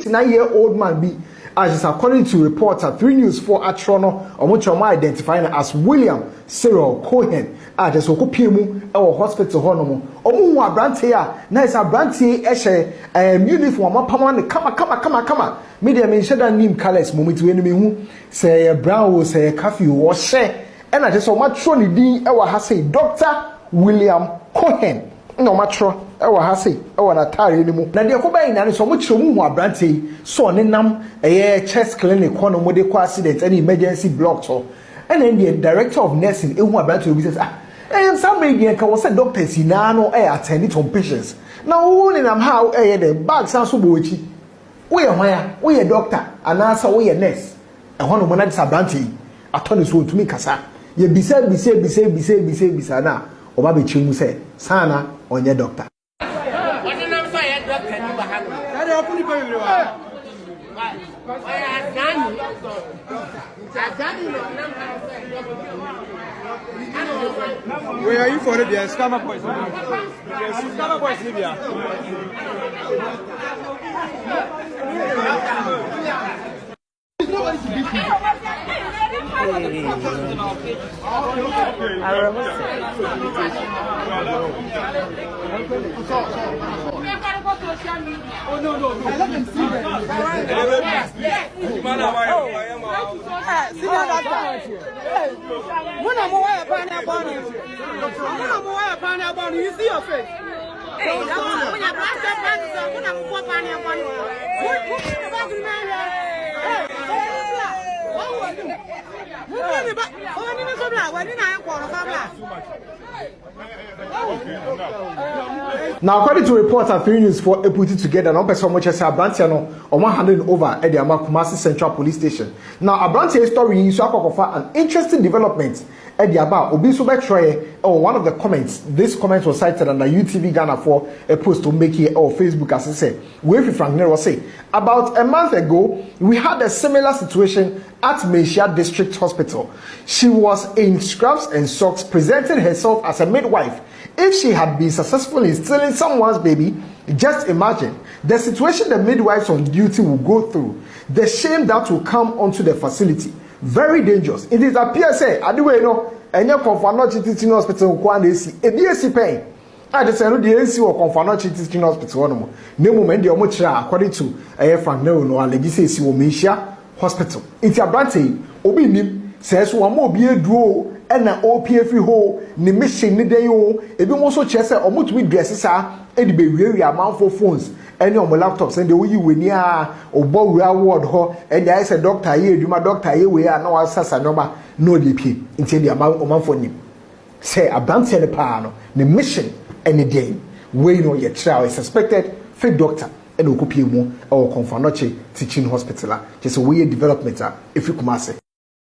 59-year-old man be, as according to reporter 3 News 4 Atrono, Omochoma identifying as William Cyril Cohen, just Okopiemu, our hospital honomo. Omu Abrantia, nice Abranti, Eshe, uniform, Paman, come. Media mentioned that name colors moment to enemy who say a brown, say a coffee, or share, and I just so much truly D, our has Dr. William Cohen. No matro, our hasi, our atari anymore. Nadia Cobain and so much more branty, so nenam a chest clinic, one of medical accidents, and emergency blocks. And then the director of nursing, in one branch, says, and some media can was a doctor, Sinano, attending to patients. Now, only I'm how the bag sounds so boichi. We are doctor, and answer we a nurse. And one of my nights are branty. I turn this one to me, Cassa. Ye be said, now. Obabe chimu say sana onye doctor where are you for the scammer boys? Scammer boys Libya. You see your face. Now, according to reports at 3 News 4, put it together, no person much as Abrantiano or 100 over at the Kumasi Central Police Station. Now, Abrantia's story is an interesting development at the Aba Obisobe Troye or one of the comments. This comment was cited under UTV Ghana for a post to make here or Facebook, as I said. Wefi Frank Nero say about a month ago, we had a similar situation at Meisha District Hospital. She was in scrubs and socks, presenting herself as a midwife. If she had been successful in stealing someone's baby, just imagine the situation the midwives on duty will go through, the shame that will come onto the facility. Very dangerous. It is a PSA. I do know, and your konfo teaching hospital, a BSc pain. I just know the AC or konfo teaching hospital. No moment, the Omotra, according to a Frank Nero, no, legislacy will Meisha Hospital. It's a branty, Obinim says one more beer duo. And na OPF ho ni mission ni dey o ebi mo so che say omo tumi dress sa e di be wiwi amount for phones any on laptops and the way we ni a obo we award ho and there is a doctor here aduma doctor here we na wa sasa normal no dey pay nti the amount for nim say abante ne pa no the mission any day we know your trial is suspected fake doctor and okopie mu or konfo teaching hospital just a way development if you come say